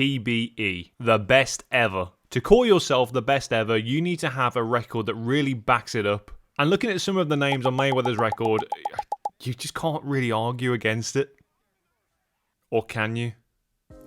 PBE, the best ever. To call yourself the best ever, you need to have a record that really backs it up. And looking at some of the names on Mayweather's record, you just can't really argue against it. Or can you?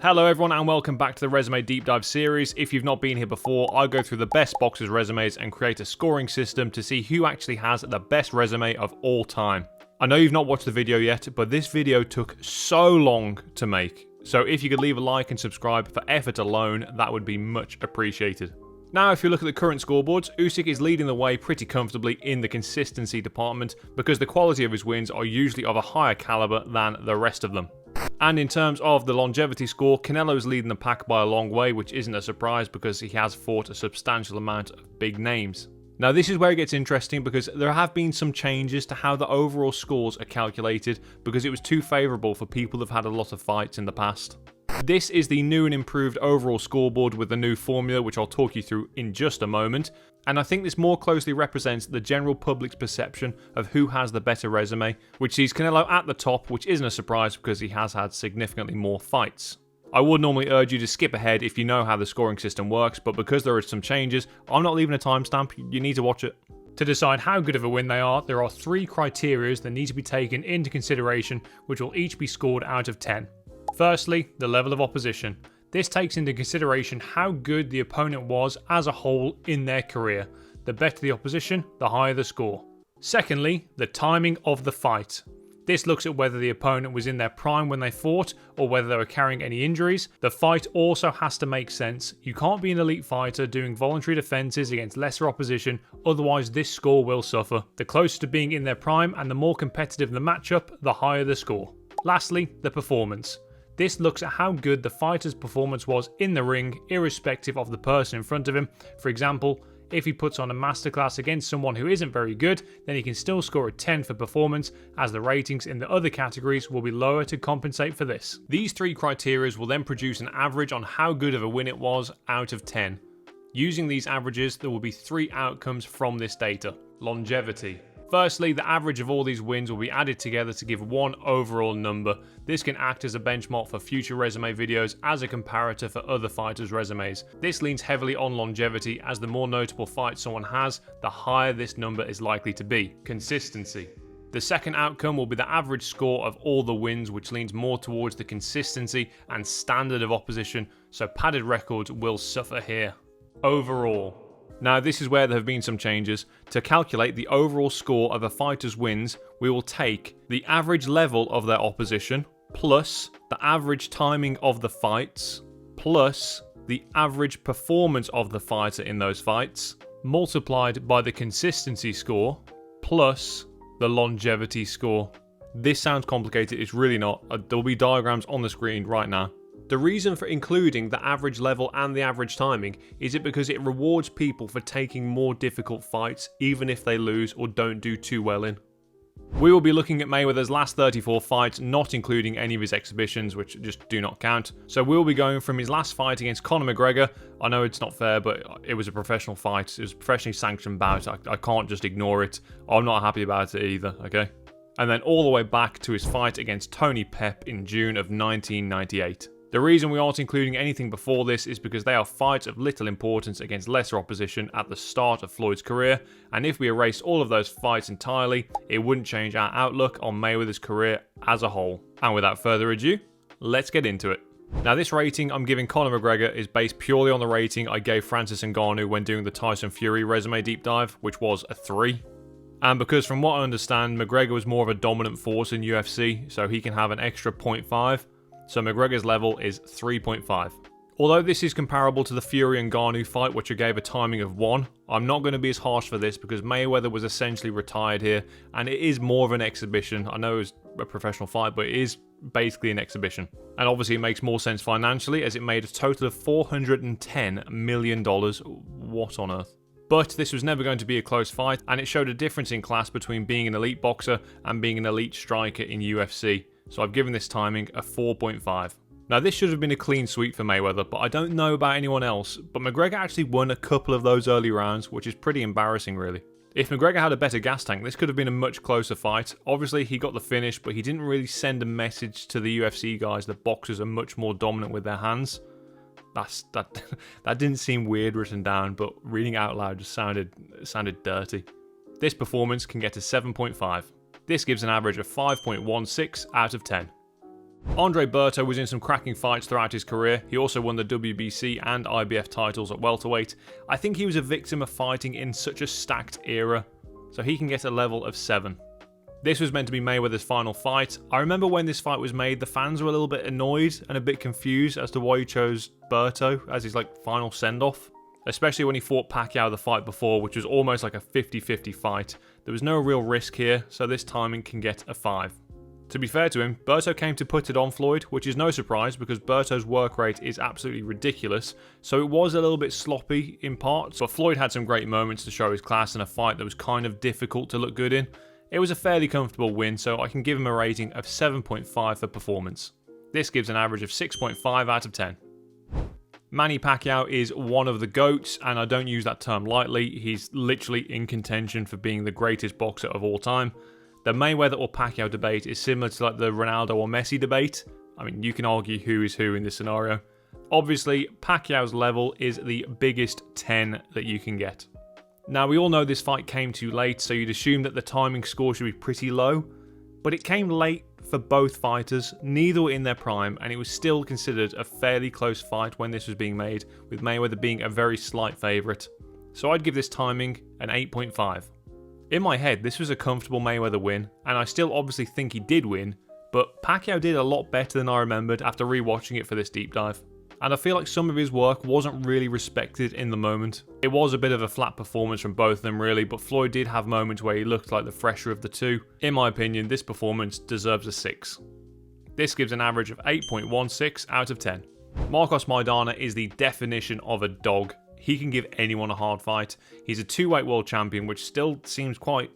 Hello everyone and welcome back to the Resume Deep Dive series. If you've not been here before, I go through the best boxers' resumes and create a scoring system to see who actually has the best resume of all time. I know you've not watched the video yet, but this video took so long to make. So if you could leave a like and subscribe for effort alone, that would be much appreciated. Now, if you look at the current scoreboards, Usyk is leading the way pretty comfortably in the consistency department because the quality of his wins are usually of a higher caliber than the rest of them. And in terms of the longevity score, Canelo is leading the pack by a long way, which isn't a surprise because he has fought a substantial amount of big names. Now this is where it gets interesting because there have been some changes to how the overall scores are calculated because it was too favourable for people who've had a lot of fights in the past. This is the new and improved overall scoreboard with the new formula, which I'll talk you through in just a moment. And I think this more closely represents the general public's perception of who has the better resume, which sees Canelo at the top, which isn't a surprise because he has had significantly more fights. I would normally urge you to skip ahead if you know how the scoring system works, but because there are some changes, I'm not leaving a timestamp, you need to watch it. To decide how good of a win they are, there are 3 criteria that need to be taken into consideration, which will each be scored out of 10. Firstly, the level of opposition. This takes into consideration how good the opponent was as a whole in their career. The better the opposition, the higher the score. Secondly, the timing of the fight. This looks at whether the opponent was in their prime when they fought or whether they were carrying any injuries. The fight also has to make sense. You can't be an elite fighter doing voluntary defenses against lesser opposition, otherwise this score will suffer. The closer to being in their prime and the more competitive the matchup, the higher the score. Lastly, the performance. This looks at how good the fighter's performance was in the ring, irrespective of the person in front of him. For example, if he puts on a masterclass against someone who isn't very good, then he can still score a 10 for performance, as the ratings in the other categories will be lower to compensate for this. These 3 criteria will then produce an average on how good of a win it was out of 10. Using these averages, there will be 3 outcomes from this data. Longevity. Firstly, the average of all these wins will be added together to give one overall number. This can act as a benchmark for future resume videos as a comparator for other fighters' resumes. This leans heavily on longevity, as the more notable fights someone has, the higher this number is likely to be. Consistency. The second outcome will be the average score of all the wins, which leans more towards the consistency and standard of opposition, so padded records will suffer here. Overall. Now this is where there have been some changes. To calculate the overall score of a fighter's wins, we will take the average level of their opposition, plus the average timing of the fights, plus the average performance of the fighter in those fights, multiplied by the consistency score, plus the longevity score. This sounds complicated, it's really not. There will be diagrams on the screen right now. The reason for including the average level and the average timing is because it rewards people for taking more difficult fights even if they lose or don't do too well in. We will be looking at Mayweather's last 34 fights, not including any of his exhibitions, which just do not count. So we'll be going from his last fight against Conor McGregor. I know it's not fair, but it was a professional fight. It was a professionally sanctioned bout. I can't just ignore it. I'm not happy about it either, okay? And then all the way back to his fight against Tony Pep in June of 1998. The reason we aren't including anything before this is because they are fights of little importance against lesser opposition at the start of Floyd's career, and if we erase all of those fights entirely, it wouldn't change our outlook on Mayweather's career as a whole. And without further ado, let's get into it. Now this rating I'm giving Conor McGregor is based purely on the rating I gave Francis Ngannou when doing the Tyson Fury resume deep dive, which was a 3. And because from what I understand, McGregor was more of a dominant force in UFC, so he can have an extra 0.5. So McGregor's level is 3.5. Although this is comparable to the Fury and Ngannou fight, which I gave a timing of 1, I'm not going to be as harsh for this because Mayweather was essentially retired here, and it is more of an exhibition. I know it's a professional fight, but it is basically an exhibition. And obviously it makes more sense financially as it made a total of $410 million. What on earth? But this was never going to be a close fight, and it showed a difference in class between being an elite boxer and being an elite striker in UFC. So I've given this timing a 4.5. Now this should have been a clean sweep for Mayweather, but I don't know about anyone else, but McGregor actually won a couple of those early rounds, which is pretty embarrassing really. If McGregor had a better gas tank, this could have been a much closer fight. Obviously he got the finish, but he didn't really send a message to the UFC guys that boxers are much more dominant with their hands. That didn't seem weird written down, but reading it out loud just sounded dirty. This performance can get a 7.5. This gives an average of 5.16 out of 10. Andre Berto was in some cracking fights throughout his career. He also won the WBC and IBF titles at welterweight. I think he was a victim of fighting in such a stacked era, so he can get a level of 7. This was meant to be Mayweather's final fight. I remember when this fight was made, the fans were a little bit annoyed and a bit confused as to why he chose Berto as his final send-off. Especially when he fought Pacquiao the fight before, which was almost like a 50-50 fight. There was no real risk here, so this timing can get a 5. To be fair to him, Berto came to put it on Floyd, which is no surprise because Berto's work rate is absolutely ridiculous, so it was a little bit sloppy in parts, but Floyd had some great moments to show his class in a fight that was kind of difficult to look good in. It was a fairly comfortable win, so I can give him a rating of 7.5 for performance. This gives an average of 6.5 out of 10. Manny Pacquiao is one of the GOATs, and I don't use that term lightly. He's literally in contention for being the greatest boxer of all time. The Mayweather or Pacquiao debate is similar to like the Ronaldo or Messi debate. I mean, you can argue who is who in this scenario. Obviously, Pacquiao's level is the biggest 10 that you can get. Now, we all know this fight came too late, so you'd assume that the timing score should be pretty low, but it came late for both fighters. Neither were in their prime, and it was still considered a fairly close fight when this was being made, with Mayweather being a very slight favourite. So I'd give this timing an 8.5. In my head, this was a comfortable Mayweather win, and I still obviously think he did win, but Pacquiao did a lot better than I remembered after rewatching it for this deep dive. And I feel like some of his work wasn't really respected in the moment. It was a bit of a flat performance from both of them really, but Floyd did have moments where he looked like the fresher of the two. In my opinion, this performance deserves a 6. This gives an average of 8.16 out of 10. Marcos Maidana is the definition of a dog. He can give anyone a hard fight. He's a 2-weight world champion, which still seems quite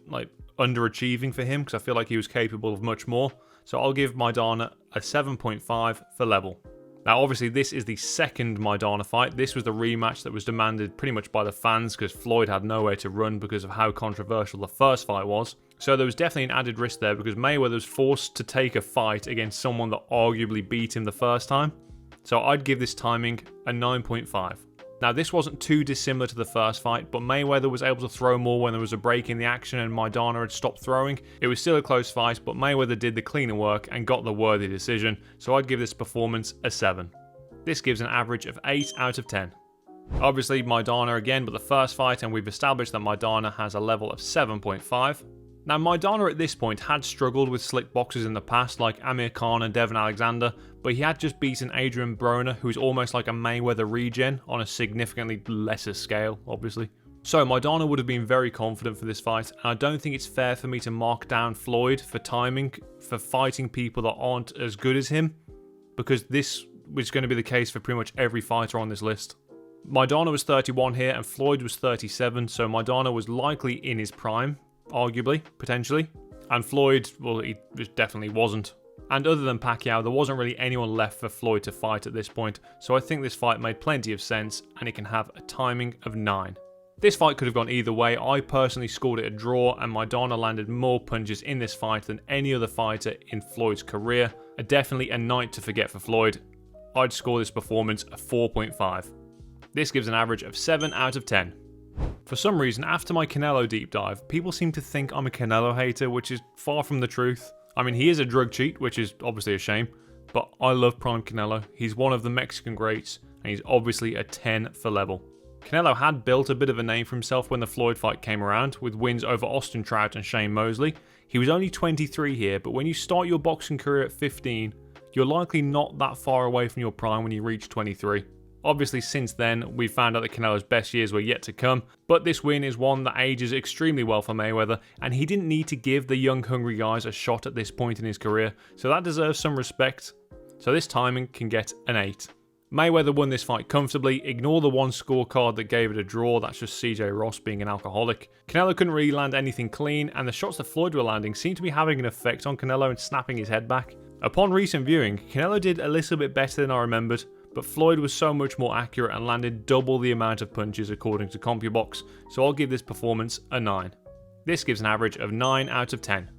underachieving for him because I feel like he was capable of much more. So I'll give Maidana a 7.5 for level. Now, obviously, this is the second Maidana fight. This was the rematch that was demanded pretty much by the fans because Floyd had nowhere to run because of how controversial the first fight was. So there was definitely an added risk there because Mayweather was forced to take a fight against someone that arguably beat him the first time. So I'd give this timing a 9.5. Now, this wasn't too dissimilar to the first fight, but Mayweather was able to throw more when there was a break in the action and Maidana had stopped throwing. It was still a close fight, but Mayweather did the cleaner work and got the worthy decision, so I'd give this performance a 7. This gives an average of 8 out of 10. Obviously, Maidana again, but the first fight, and we've established that Maidana has a level of 7.5. Now, Maidana at this point had struggled with slick boxers in the past, like Amir Khan and Devon Alexander, but he had just beaten Adrian Broner, who's almost like a Mayweather regen on a significantly lesser scale, obviously. So Maidana would have been very confident for this fight, and I don't think it's fair for me to mark down Floyd for timing, for fighting people that aren't as good as him, because this was going to be the case for pretty much every fighter on this list. Maidana was 31 here, and Floyd was 37, so Maidana was likely in his prime, arguably, potentially. And Floyd, well, he definitely wasn't. And other than Pacquiao, there wasn't really anyone left for Floyd to fight at this point, so I think this fight made plenty of sense, and it can have a timing of 9. This fight could have gone either way. I personally scored it a draw, and Maidana landed more punches in this fight than any other fighter in Floyd's career. Definitely a night to forget for Floyd. I'd score this performance a 4.5. This gives an average of 7 out of 10. For some reason, after my Canelo deep dive, people seem to think I'm a Canelo hater, which is far from the truth. I mean, he is a drug cheat, which is obviously a shame, but I love Prime Canelo. He's one of the Mexican greats, and he's obviously a 10 for level. Canelo had built a bit of a name for himself when the Floyd fight came around, with wins over Austin Trout and Shane Mosley. He was only 23 here, but when you start your boxing career at 15, you're likely not that far away from your prime when you reach 23. Obviously, since then, we've found out that Canelo's best years were yet to come, but this win is one that ages extremely well for Mayweather, and he didn't need to give the young, hungry guys a shot at this point in his career, so that deserves some respect. So this timing can get an 8. Mayweather won this fight comfortably. Ignore the one scorecard that gave it a draw, that's just CJ Ross being an alcoholic. Canelo couldn't really land anything clean, and the shots that Floyd were landing seemed to be having an effect on Canelo and snapping his head back. Upon recent viewing, Canelo did a little bit better than I remembered, but Floyd was so much more accurate and landed double the amount of punches according to CompuBox, so I'll give this performance a 9. This gives an average of 9 out of 10.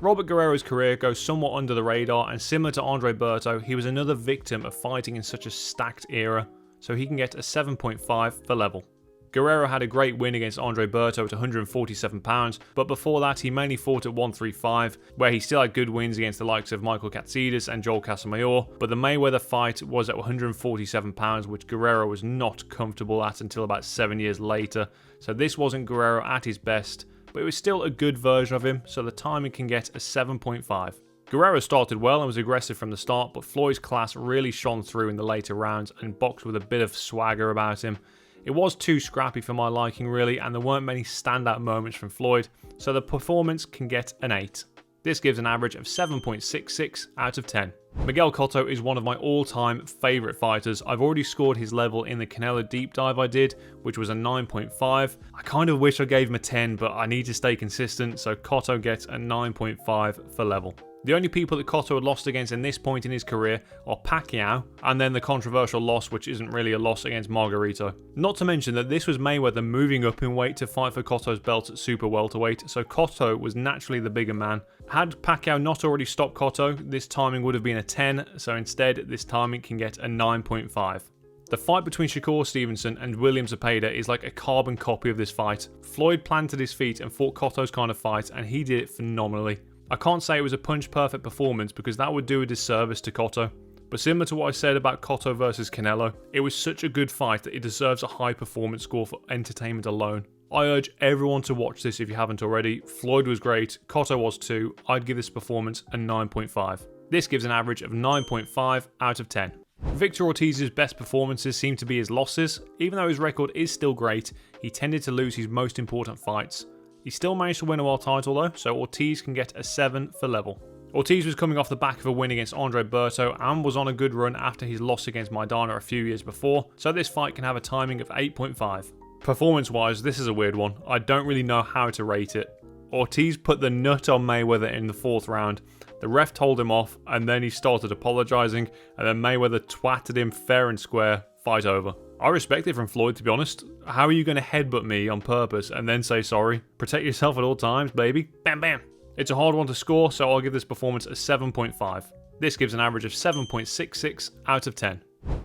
Robert Guerrero's career goes somewhat under the radar, and similar to Andre Berto, he was another victim of fighting in such a stacked era, so he can get a 7.5 for level. Guerrero had a great win against Andre Berto at 147 pounds, but before that he mainly fought at 135, where he still had good wins against the likes of Michael Katsidis and Joel Casamayor, but the Mayweather fight was at 147 pounds, which Guerrero was not comfortable at until about 7 years later, so this wasn't Guerrero at his best, but it was still a good version of him, so the timing can get a 7.5. Guerrero started well and was aggressive from the start, but Floyd's class really shone through in the later rounds and boxed with a bit of swagger about him. It was too scrappy for my liking really, and there weren't many standout moments from Floyd, so the performance can get an 8. This gives an average of 7.66 out of 10. Miguel Cotto is one of my all-time favourite fighters. I've already scored his level in the Canelo deep dive I did, which was a 9.5. I kind of wish I gave him a 10, but I need to stay consistent, so Cotto gets a 9.5 for level. The only people that Cotto had lost against in this point in his career are Pacquiao, and then the controversial loss, which isn't really a loss, against Margarito. Not to mention that this was Mayweather moving up in weight to fight for Cotto's belt at super welterweight, so Cotto was naturally the bigger man. Had Pacquiao not already stopped Cotto, this timing would have been a 10, so instead this timing can get a 9.5. The fight between Shakur Stevenson and William Zepeda is like a carbon copy of this fight. Floyd planted his feet and fought Cotto's kind of fight, and he did it phenomenally. I can't say it was a punch-perfect performance because that would do a disservice to Cotto, but similar to what I said about Cotto versus Canelo, it was such a good fight that it deserves a high performance score for entertainment alone. I urge everyone to watch this if you haven't already. Floyd was great, Cotto was too. I'd give this performance a 9.5. This gives an average of 9.5 out of 10. Victor Ortiz's best performances seem to be his losses. Even though his record is still great, he tended to lose his most important fights. He still managed to win a world title though, so Ortiz can get a 7 for level. Ortiz was coming off the back of a win against Andre Berto and was on a good run after his loss against Maidana a few years before, so this fight can have a timing of 8.5. Performance wise, this is a weird one. I don't really know how to rate it. Ortiz put the nut on Mayweather in the 4th round. The ref told him off and then he started apologising, and then Mayweather twatted him fair and square, fight over. I respect it from Floyd, to be honest. How are you going to headbutt me on purpose and then say sorry? Protect yourself at all times, baby. Bam bam. It's a hard one to score, so I'll give this performance a 7.5. This gives an average of 7.66 out of 10.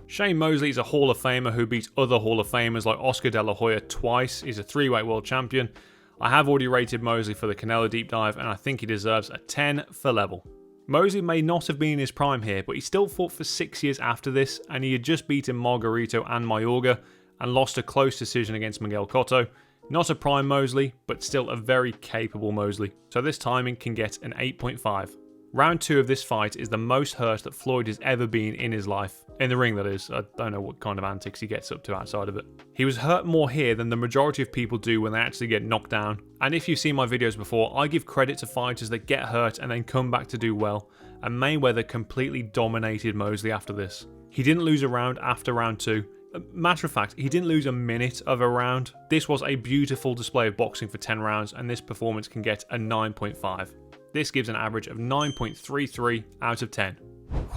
Shane Mosley is a Hall of Famer who beat other Hall of Famers like Oscar De La Hoya twice. He's a 3-weight world champion. I have already rated Mosley for the Canelo deep dive, and I think he deserves a 10 for level. Mosley may not have been in his prime here, but he still fought for 6 years after this, and he had just beaten Margarito and Mayorga, and lost a close decision against Miguel Cotto. Not a prime Mosley, but still a very capable Mosley, so this timing can get an 8.5. Round 2 of this fight is the most hurt that Floyd has ever been in his life. In the ring, that is. I don't know what kind of antics he gets up to outside of it. He was hurt more here than the majority of people do when they actually get knocked down. And if you've seen my videos before, I give credit to fighters that get hurt and then come back to do well. And Mayweather completely dominated Mosley after this. He didn't lose a round after round 2. Matter of fact, he didn't lose a minute of a round. This was a beautiful display of boxing for 10 rounds, and this performance can get a 9.5. This gives an average of 9.33 out of 10.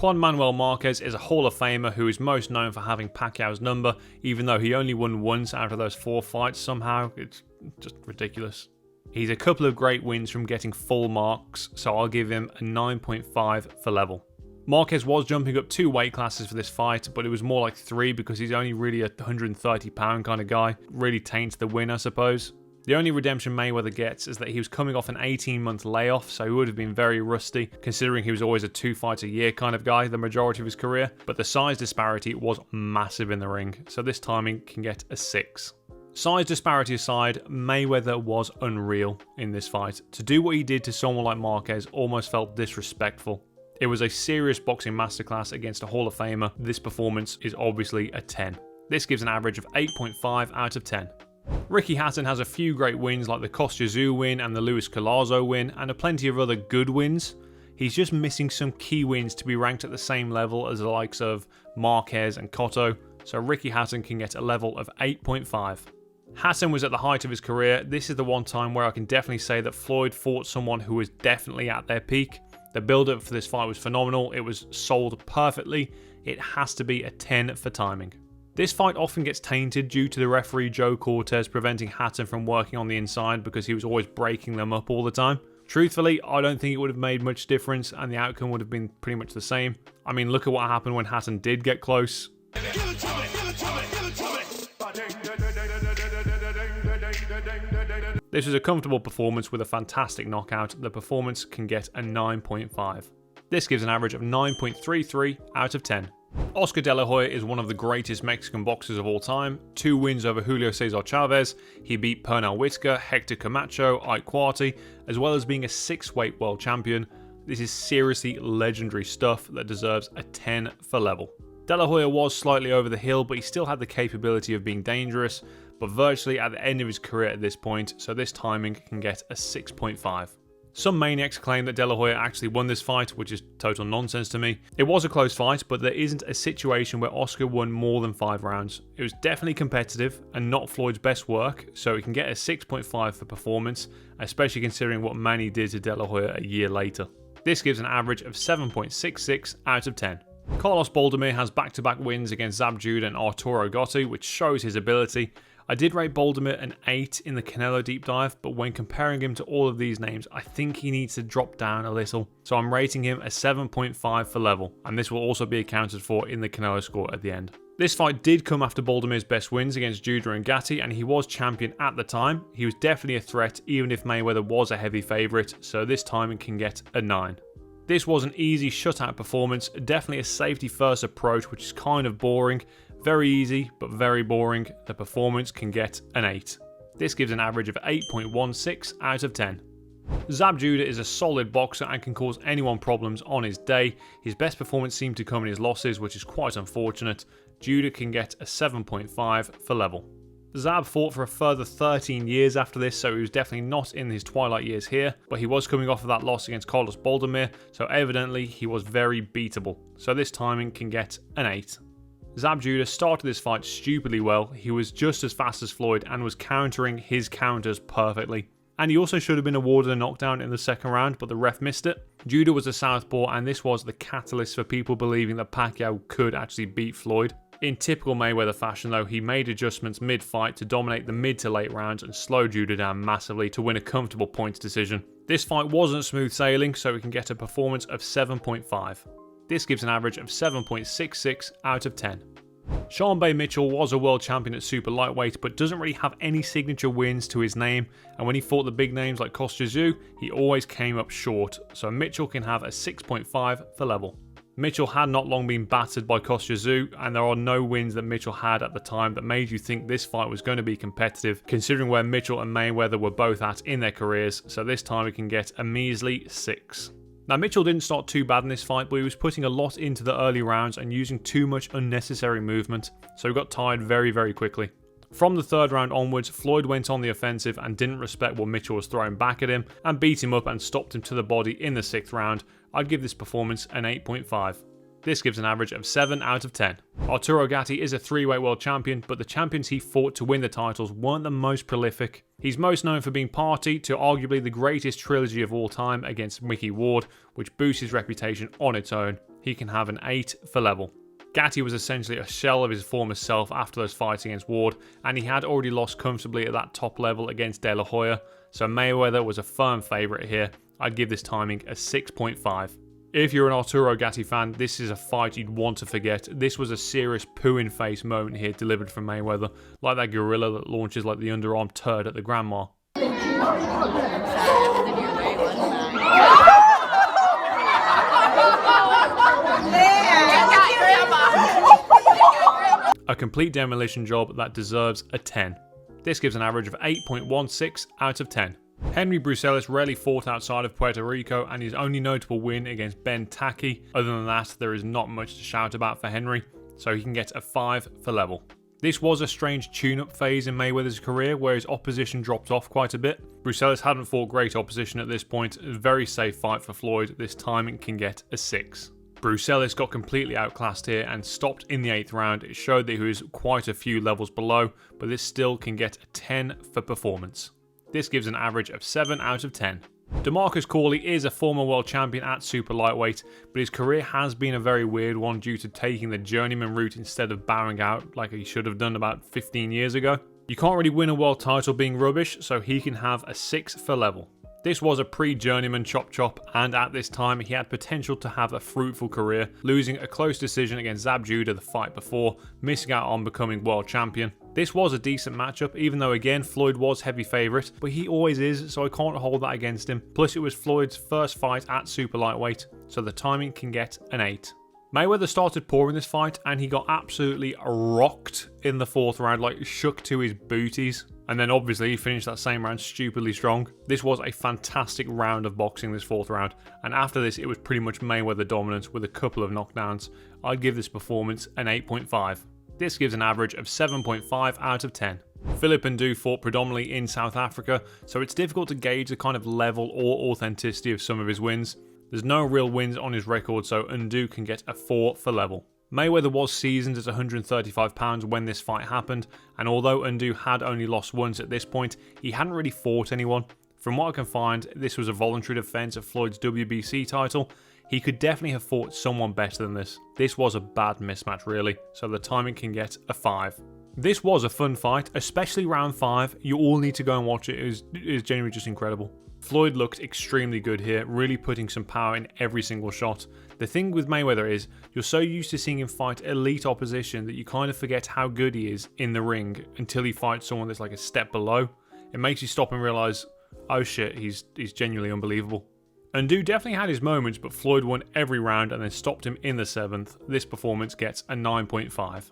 Juan Manuel Marquez is a Hall of Famer who is most known for having Pacquiao's number, even though he only won once out of those 4 fights somehow. It's just ridiculous. He's a couple of great wins from getting full marks, so I'll give him a 9.5 for level. Marquez was jumping up 2 weight classes for this fight, but it was more like 3 because he's only really a 130-pound kind of guy. Really taints the win, I suppose. The only redemption Mayweather gets is that he was coming off an 18-month layoff, so he would have been very rusty, considering he was always a 2-fight-a-year kind of guy the majority of his career, but the size disparity was massive in the ring, so this timing can get a 6. Size disparity aside, Mayweather was unreal in this fight. To do what he did to someone like Marquez almost felt disrespectful. It was a serious boxing masterclass against a Hall of Famer. This performance is obviously a 10. This gives an average of 8.5 out of 10. Ricky Hatton has a few great wins like the Kostya Tszyu win and the Luis Collazo win, and plenty of other good wins. He's just missing some key wins to be ranked at the same level as the likes of Marquez and Cotto, so Ricky Hatton can get a level of 8.5. Hatton was at the height of his career. This is the one time where I can definitely say that Floyd fought someone who was definitely at their peak. The build-up for this fight was phenomenal. It was sold perfectly. It has to be a 10 for timing. This fight often gets tainted due to the referee Joe Cortez preventing Hatton from working on the inside because he was always breaking them up all the time. Truthfully, I don't think it would have made much difference and the outcome would have been pretty much the same. I mean, look at what happened when Hatton did get close. This was a comfortable performance with a fantastic knockout. The performance can get a 9.5. This gives an average of 9.33 out of 10. Oscar De La Hoya is one of the greatest Mexican boxers of all time. 2 wins over Julio Cesar Chavez. He beat Pernell Whitaker, Hector Camacho, Ike Quarty, as well as being a 6-weight world champion. This is seriously legendary stuff that deserves a 10 for level. De La Hoya was slightly over the hill, but he still had the capability of being dangerous, but virtually at the end of his career at this point, so this timing can get a 6.5. Some maniacs claim that De La Hoya actually won this fight, which is total nonsense to me. It was a close fight, but there isn't a situation where Oscar won more than 5 rounds. It was definitely competitive and not Floyd's best work, so he can get a 6.5 for performance, especially considering what Manny did to De La Hoya a year later. This gives an average of 7.66 out of 10. Carlos Baldomir has back-to-back wins against Zab Judah and Arturo Gatti, which shows his ability. I did rate Baldomir an 8 in the Canelo deep dive, but when comparing him to all of these names, I think he needs to drop down a little. So I'm rating him a 7.5 for level, and this will also be accounted for in the Canelo score at the end. This fight did come after Baldomir's best wins against Judah and Gatti, and he was champion at the time. He was definitely a threat, even if Mayweather was a heavy favourite, so this time it can get a 9. This was an easy shutout performance, definitely a safety first approach, which is kind of boring. Very easy, but very boring. The performance can get an 8. This gives an average of 8.16 out of 10. Zab Judah is a solid boxer and can cause anyone problems on his day. His best performance seemed to come in his losses, which is quite unfortunate. Judah can get a 7.5 for level. Zab fought for a further 13 years after this, so he was definitely not in his twilight years here, but he was coming off of that loss against Carlos Baldomir, so evidently he was very beatable. So this timing can get an 8. Zab Judah started this fight stupidly well. He was just as fast as Floyd and was countering his counters perfectly. And he also should have been awarded a knockdown in the second round, but the ref missed it. Judah was a southpaw, and this was the catalyst for people believing that Pacquiao could actually beat Floyd. In typical Mayweather fashion though, he made adjustments mid-fight to dominate the mid to late rounds and slow Judah down massively to win a comfortable points decision. This fight wasn't smooth sailing, so we can get a performance of 7.5. This gives an average of 7.66 out of 10. Sean Bay Mitchell was a world champion at super lightweight, but doesn't really have any signature wins to his name, and when he fought the big names like Kostya Tszyu, he always came up short, so Mitchell can have a 6.5 for level. Mitchell had not long been battered by Kostya Tszyu, and there are no wins that Mitchell had at the time that made you think this fight was going to be competitive, considering where Mitchell and Mayweather were both at in their careers, so this time we can get a measly 6. Now Mitchell didn't start too bad in this fight, but he was putting a lot into the early rounds and using too much unnecessary movement, so he got tired very quickly. From the third round onwards, Floyd went on the offensive and didn't respect what Mitchell was throwing back at him and beat him up and stopped him to the body in the 6th round. I'd give this performance an 8.5. This gives an average of 7 out of 10. Arturo Gatti is a 3-weight world champion, but the champions he fought to win the titles weren't the most prolific. He's most known for being party to arguably the greatest trilogy of all time against Mickey Ward, which boosts his reputation on its own. He can have an 8 for level. Gatti was essentially a shell of his former self after those fights against Ward, and he had already lost comfortably at that top level against De La Hoya, so Mayweather was a firm favourite here. I'd give this timing a 6.5. If you're an Arturo Gatti fan, this is a fight you'd want to forget. This was a serious poo-in-face moment here delivered from Mayweather, like that gorilla that launches like the underarm turd at the grandma. A complete demolition job that deserves a 10. This gives an average of 8.16 out of 10. Henry Bruselis rarely fought outside of Puerto Rico, and his only notable win against Ben Taki. Other than that, there is not much to shout about for Henry, so he can get a 5 for level. This was a strange tune-up phase in Mayweather's career where his opposition dropped off quite a bit. Bruselis hadn't fought great opposition at this point. A very safe fight for Floyd. This time it can get a 6. Bruselis got completely outclassed here and stopped in the 8th round. It showed that he was quite a few levels below, but this still can get a 10 for performance. This gives an average of 7 out of 10. DeMarcus Corley is a former world champion at super lightweight, but his career has been a very weird one due to taking the journeyman route instead of bowing out like he should have done about 15 years ago. You can't really win a world title being rubbish, so he can have a 6 for level. This was a pre-journeyman chop chop, and at this time he had potential to have a fruitful career, losing a close decision against Zab Judah the fight before, missing out on becoming world champion. This was a decent matchup, even though again Floyd was heavy favourite, but he always is, so I can't hold that against him. Plus it was Floyd's first fight at super lightweight, so the timing can get an 8. Mayweather started poor in this fight, and he got absolutely rocked in the 4th round, like shook to his booties. And then obviously he finished that same round stupidly strong. This was a fantastic round of boxing, this 4th round. And after this, it was pretty much Mayweather dominance with a couple of knockdowns. I'd give this performance an 8.5. This gives an average of 7.5 out of 10. Philip Ndu fought predominantly in South Africa, so it's difficult to gauge the kind of level or authenticity of some of his wins. There's no real wins on his record, so Ndu can get a 4 for level. Mayweather was seasoned at 135 pounds when this fight happened, and although Ndu had only lost once at this point, he hadn't really fought anyone. From what I can find, this was a voluntary defense of Floyd's WBC title. He could definitely have fought someone better than this. This was a bad mismatch really, so the timing can get a 5. This was a fun fight, especially round 5. You all need to go and watch it. It was genuinely just incredible. Floyd looked extremely good here, really putting some power in every single shot. The thing with Mayweather is, you're so used to seeing him fight elite opposition that you kind of forget how good he is in the ring until he fights someone that's like a step below. It makes you stop and realise, oh shit, he's genuinely unbelievable. Ndu definitely had his moments, but Floyd won every round and then stopped him in the 7th. This performance gets a 9.5.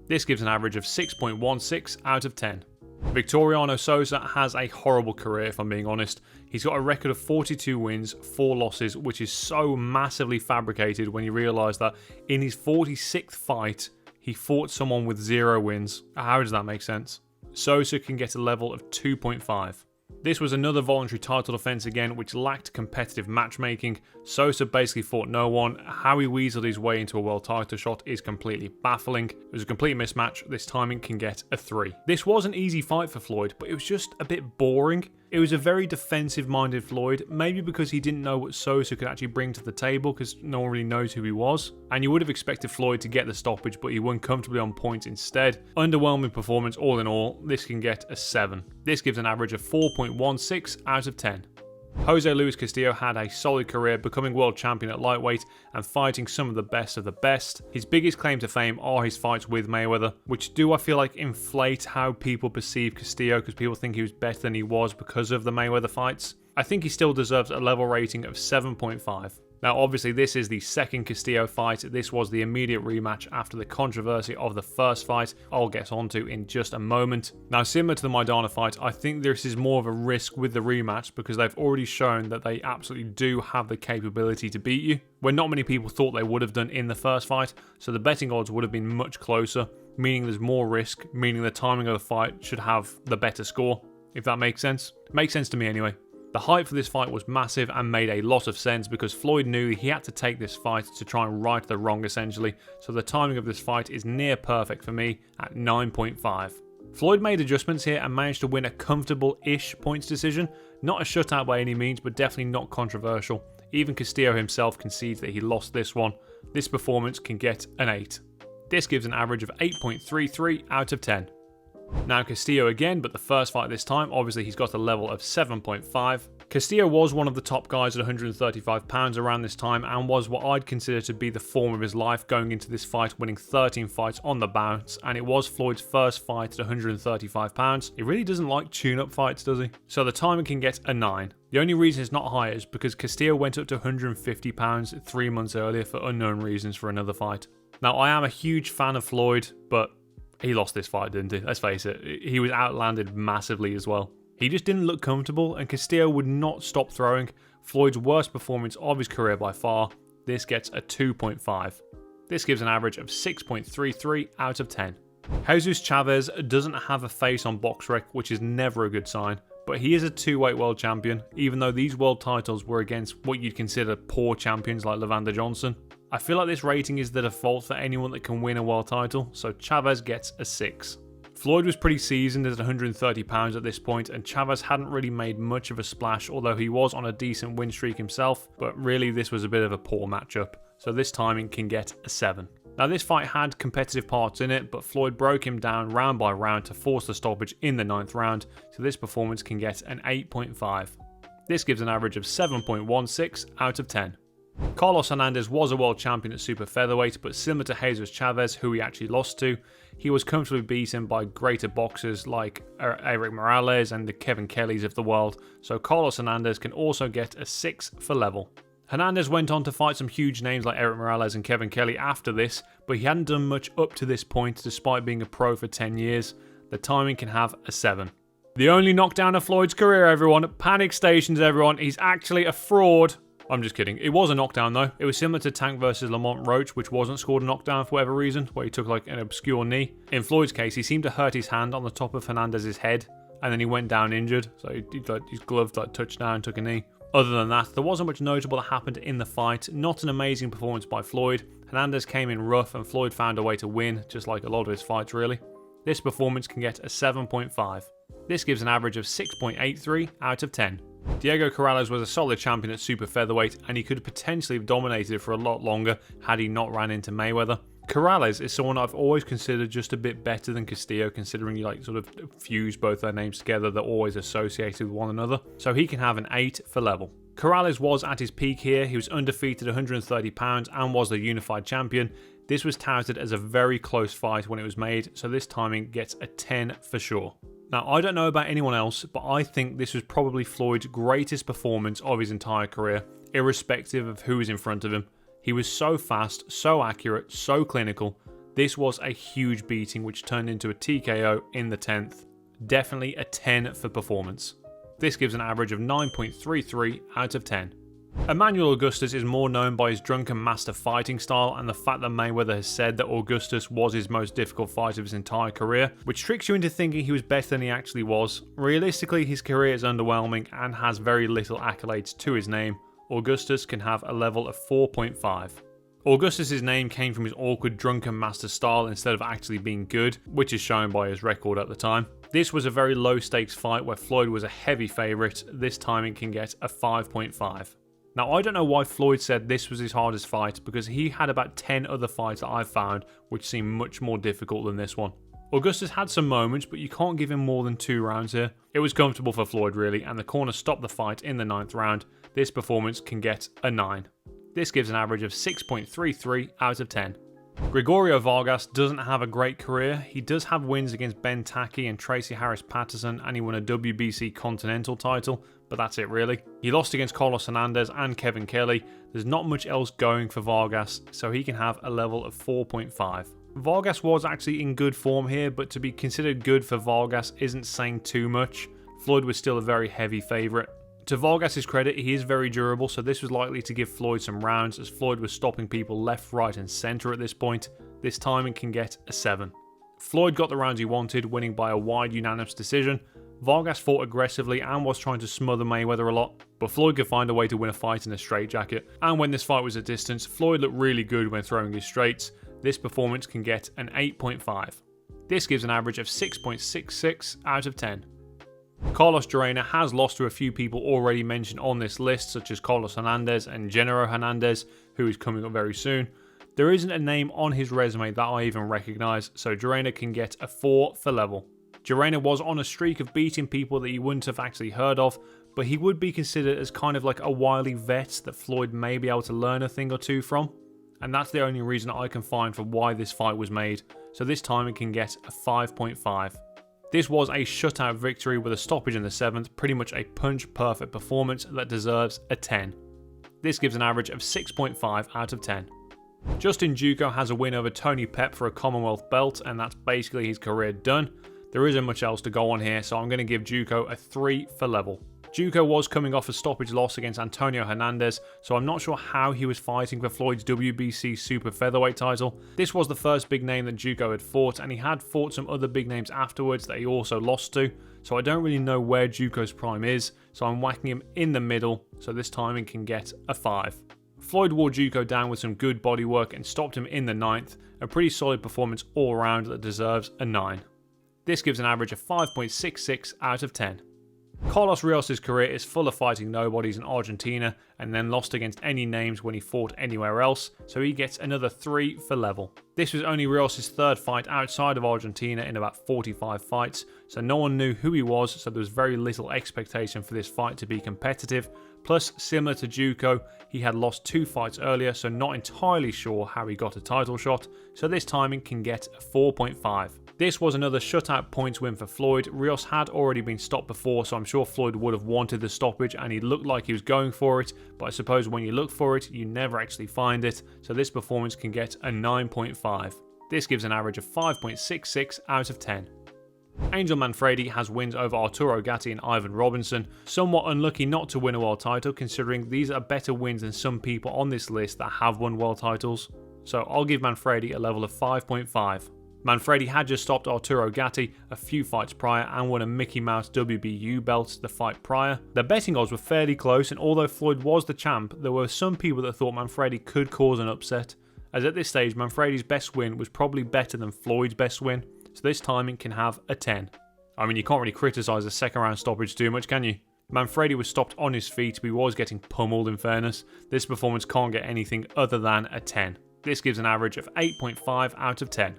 This gives an average of 6.16 out of 10. Victoriano Sousa has a horrible career, if I'm being honest. He's got a record of 42 wins, 4 losses, which is so massively fabricated when you realise that in his 46th fight, he fought someone with 0 wins. How does that make sense? Sousa can get a level of 2.5. This was another voluntary title defense again, which lacked competitive matchmaking. Sousa basically fought no one. How he weaseled his way into a world title shot is completely baffling. It was a complete mismatch. This timing can get a 3. This was an easy fight for Floyd, but it was just a bit boring. It was a very defensive-minded Floyd, maybe because he didn't know what Sousa could actually bring to the table, because no one really knows who he was. And you would have expected Floyd to get the stoppage, but he won comfortably on points instead. Underwhelming performance all in all. This can get a 7. This gives an average of 4.16 out of 10. Jose Luis Castillo had a solid career, becoming world champion at lightweight and fighting some of the best. His biggest claim to fame are his fights with Mayweather, which do I feel like inflate how people perceive Castillo, because people think he was better than he was because of the Mayweather fights. I think he still deserves a level rating of 7.5. Now obviously this is the second Castillo fight. This was the immediate rematch after the controversy of the first fight I'll get onto in just a moment. Now similar to the Maidana fight, I think this is more of a risk with the rematch because they've already shown that they absolutely do have the capability to beat you, when not many people thought they would have done in the first fight, so the betting odds would have been much closer, meaning there's more risk, meaning the timing of the fight should have the better score, if that makes sense. It makes sense to me anyway. The hype for this fight was massive and made a lot of sense because Floyd knew he had to take this fight to try and right the wrong essentially, so the timing of this fight is near perfect for me at 9.5. Floyd made adjustments here and managed to win a comfortable-ish points decision, not a shutout by any means, but definitely not controversial. Even Castillo himself concedes that he lost this one. This performance can get an 8. This gives an average of 8.33 out of 10. Now Castillo again, but the first fight this time, obviously he's got a level of 7.5. Castillo was one of the top guys at 135 pounds around this time and was what I'd consider to be the form of his life going into this fight, winning 13 fights on the bounce, and it was Floyd's first fight at 135 pounds. He really doesn't like tune-up fights, does he? So the timing can get a 9. The only reason it's not higher is because Castillo went up to 150 pounds 3 months earlier for unknown reasons for another fight. Now I am a huge fan of Floyd, but he lost this fight, didn't he? Let's face it, he was outlanded massively as well. He just didn't look comfortable, and Castillo would not stop throwing. Floyd's worst performance of his career by far. This gets a 2.5. This gives an average of 6.33 out of 10. Jesus Chavez doesn't have a face on BoxRec, which is never a good sign, but he is a 2-weight world champion, even though these world titles were against what you'd consider poor champions like Levander Johnson. I feel like this rating is the default for anyone that can win a world title, so Chavez gets a 6. Floyd was pretty seasoned at 130 pounds at this point, and Chavez hadn't really made much of a splash, although he was on a decent win streak himself, but really this was a bit of a poor matchup, so this timing can get a 7. Now this fight had competitive parts in it, but Floyd broke him down round by round to force the stoppage in the 9th round, so this performance can get an 8.5. This gives an average of 7.16 out of 10. Carlos Hernandez was a world champion at super featherweight, but similar to Jesus Chavez, who he actually lost to, he was comfortably beaten by greater boxers like Eric Morales and the Kevin Kellys of the world, so Carlos Hernandez can also get a 6 for level. Hernandez went on to fight some huge names like Eric Morales and Kevin Kelly after this, but he hadn't done much up to this point despite being a pro for 10 years. The timing can have a 7. The only knockdown of Floyd's career, everyone. Panic stations, everyone. He's actually a fraud. I'm just kidding. It was a knockdown though. It was similar to Tank versus Lamont Roach, which wasn't scored a knockdown for whatever reason, where he took like an obscure knee. In Floyd's case, he seemed to hurt his hand on the top of Hernandez's head, and then he went down injured. So his glove touched down, took a knee. Other than that, there wasn't much notable that happened in the fight. Not an amazing performance by Floyd. Hernandez came in rough and Floyd found a way to win, just like a lot of his fights really. This performance can get a 7.5. This gives an average of 6.83 out of 10. Diego Corrales was a solid champion at super featherweight, and he could potentially have dominated it for a lot longer had he not ran into Mayweather. Corrales is someone I've always considered just a bit better than Castillo, considering you like sort of fuse both their names together. They're always associated with one another, so he can have an 8 for level. Corrales was at his peak here. He was undefeated 130 pounds and was the unified champion. This was touted as a very close fight when it was made, so this timing gets a 10 for sure. Now, I don't know about anyone else, but I think this was probably Floyd's greatest performance of his entire career, irrespective of who was in front of him. He was so fast, so accurate, so clinical. This was a huge beating which turned into a TKO in the 10th. Definitely a 10 for performance. This gives an average of 9.33 out of 10. Emmanuel Augustus is more known by his drunken master fighting style and the fact that Mayweather has said that Augustus was his most difficult fight of his entire career, which tricks you into thinking he was better than he actually was. Realistically, his career is underwhelming and has very little accolades to his name. Augustus can have a level of 4.5. Augustus' name came from his awkward drunken master style instead of actually being good, which is shown by his record at the time. This was a very low stakes fight where Floyd was a heavy favourite. This time it can get a 5.5. Now, I don't know why Floyd said this was his hardest fight, because he had about 10 other fights that I've found which seem much more difficult than this one. Augustus had some moments, but you can't give him more than 2 rounds here. It was comfortable for Floyd really, and the corner stopped the fight in the 9th round. This performance can get a 9. This gives an average of 6.33 out of 10. Gregorio Vargas doesn't have a great career. He does have wins against Ben Taki and Tracy Harris Patterson, and he won a WBC Continental title, but that's it really. He lost against Carlos Hernandez and Kevin Kelly. There's not much else going for Vargas, so he can have a level of 4.5. Vargas was actually in good form here, but to be considered good for Vargas isn't saying too much. Floyd was still a very heavy favourite. To Vargas' credit, he is very durable, so this was likely to give Floyd some rounds, as Floyd was stopping people left, right and centre at this point. This time it can get a 7. Floyd got the rounds he wanted, winning by a wide unanimous decision. Vargas fought aggressively and was trying to smother Mayweather a lot, but Floyd could find a way to win a fight in a straitjacket. And when this fight was at distance, Floyd looked really good when throwing his straights. This performance can get an 8.5. This gives an average of 6.66 out of 10. Carlos Llorena has lost to a few people already mentioned on this list, such as Carlos Hernandez and Genaro Hernandez, who is coming up very soon. There isn't a name on his resume that I even recognise, so Llorena can get a 4 for level. Llorena was on a streak of beating people that he wouldn't have actually heard of, but he would be considered as kind of like a wily vet that Floyd may be able to learn a thing or two from. And that's the only reason I can find for why this fight was made, so this time it can get a 5.5. This was a shutout victory with a stoppage in the 7th, pretty much a punch-perfect performance that deserves a 10. This gives an average of 6.5 out of 10. Justin Duco has a win over Tony Pep for a Commonwealth belt, and that's basically his career done. There isn't much else to go on here, so I'm going to give Duco a 3 for level. Duco was coming off a stoppage loss against Antonio Hernandez, so I'm not sure how he was fighting for Floyd's WBC super featherweight title. This was the first big name that Duco had fought, and he had fought some other big names afterwards that he also lost to, so I don't really know where Duco's prime is, so I'm whacking him in the middle, so this time he can get a 5. Floyd wore Duco down with some good body work and stopped him in the 9th, a pretty solid performance all around that deserves a 9. This gives an average of 5.66 out of 10. Carlos Rios' career is full of fighting nobodies in Argentina and then lost against any names when he fought anywhere else, so he gets another 3 for level. This was only Rios' third fight outside of Argentina in about 45 fights, so no one knew who he was, so there was very little expectation for this fight to be competitive. Plus, similar to Juco, he had lost 2 fights earlier, so not entirely sure how he got a title shot, so this timing can get a 4.5. This was another shutout points win for Floyd. Rios had already been stopped before, so I'm sure Floyd would have wanted the stoppage and he looked like he was going for it, but I suppose when you look for it, you never actually find it, so this performance can get a 9.5. This gives an average of 5.66 out of 10. Angel Manfredi has wins over Arturo Gatti and Ivan Robinson. Somewhat unlucky not to win a world title, considering these are better wins than some people on this list that have won world titles. So I'll give Manfredi a level of 5.5. Manfredi had just stopped Arturo Gatti a few fights prior and won a Mickey Mouse WBU belt the fight prior. The betting odds were fairly close, and although Floyd was the champ, there were some people that thought Manfredi could cause an upset, as at this stage Manfredi's best win was probably better than Floyd's best win, so this timing can have a 10. I mean, you can't really criticise a second round stoppage too much, can you? Manfredi was stopped on his feet, but he was getting pummeled in fairness. This performance can't get anything other than a 10. This gives an average of 8.5 out of 10.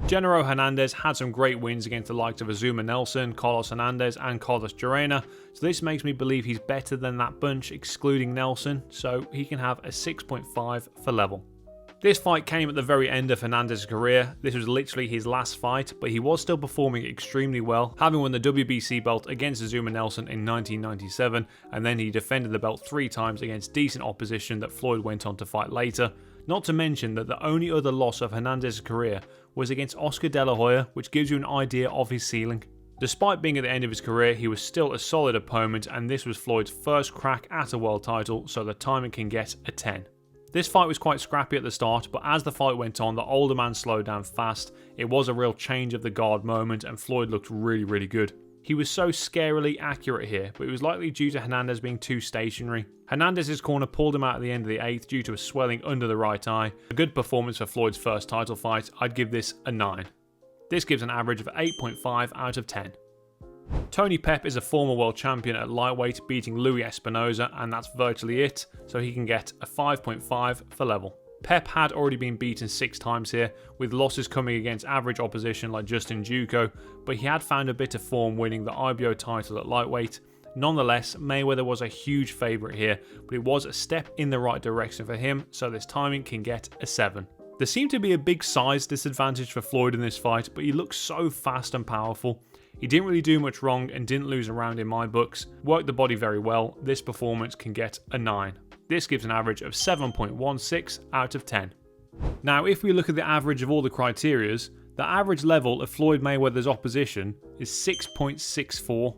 Genaro Hernandez had some great wins against the likes of Azuma Nelson, Carlos Hernandez and Carlos Llerena, so this makes me believe he's better than that bunch excluding Nelson, so he can have a 6.5 for level. This fight came at the very end of Hernandez's career. This was literally his last fight, but he was still performing extremely well, having won the WBC belt against Azuma Nelson in 1997, and then he defended the belt 3 times against decent opposition that Floyd went on to fight later. Not to mention that the only other loss of Hernandez's career was against Oscar De La Hoya, which gives you an idea of his ceiling. Despite being at the end of his career, he was still a solid opponent, and this was Floyd's first crack at a world title, so the timing can get a 10. This fight was quite scrappy at the start, but as the fight went on, the older man slowed down fast. It was a real change of the guard moment, and Floyd looked really good. He was so scarily accurate here, but it was likely due to Hernandez being too stationary. Hernandez's corner pulled him out at the end of the 8th due to a swelling under the right eye. A good performance for Floyd's first title fight. I'd give this a 9. This gives an average of 8.5 out of 10. Tony Pep is a former world champion at lightweight, beating Louis Espinoza, and that's virtually it, so he can get a 5.5 for level. Pep had already been beaten 6 times here, with losses coming against average opposition like Justin Juco, but he had found a bit of form winning the IBO title at lightweight. Nonetheless, Mayweather was a huge favourite here, but it was a step in the right direction for him, so this timing can get a 7. There seemed to be a big size disadvantage for Floyd in this fight, but he looked so fast and powerful. He didn't really do much wrong and didn't lose a round in my books. Worked the body very well. This performance can get a 9. This gives an average of 7.16 out of 10. Now, if we look at the average of all the criterias, the average level of Floyd Mayweather's opposition is 6.64.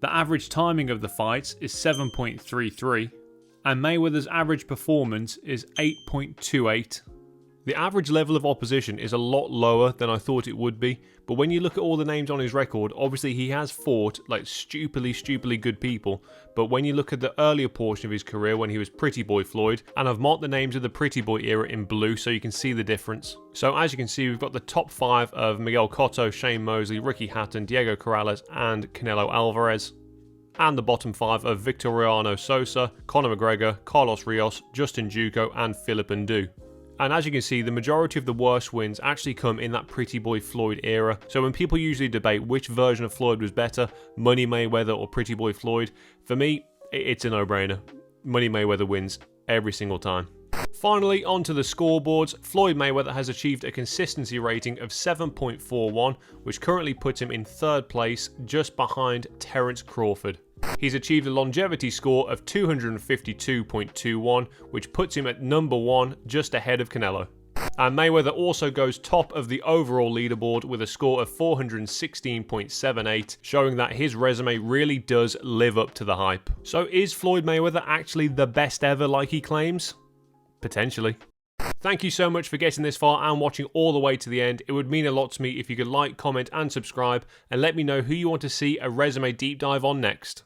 The average timing of the fights is 7.33. And Mayweather's average performance is 8.28. The average level of opposition is a lot lower than I thought it would be, but when you look at all the names on his record, obviously he has fought like stupidly good people, but when you look at the earlier portion of his career when he was Pretty Boy Floyd, and I've marked the names of the Pretty Boy era in blue so you can see the difference. So as you can see, we've got the top 5 of Miguel Cotto, Shane Mosley, Ricky Hatton, Diego Corrales and Canelo Alvarez. And the bottom 5 of Victoriano Sosa, Conor McGregor, Carlos Rios, Justin Juco and Philip Ndu. And as you can see, the majority of the worst wins actually come in that Pretty Boy Floyd era. So when people usually debate which version of Floyd was better, Money Mayweather or Pretty Boy Floyd, for me, it's a no-brainer. Money Mayweather wins every single time. Finally, onto the scoreboards. Floyd Mayweather has achieved a consistency rating of 7.41, which currently puts him in 3rd place, just behind Terence Crawford. He's achieved a longevity score of 252.21, which puts him at number 1, just ahead of Canelo. And Mayweather also goes top of the overall leaderboard with a score of 416.78, showing that his resume really does live up to the hype. So is Floyd Mayweather actually the best ever like he claims? Potentially. Thank you so much for getting this far and watching all the way to the end. It would mean a lot to me if you could like, comment and subscribe, and let me know who you want to see a resume deep dive on next.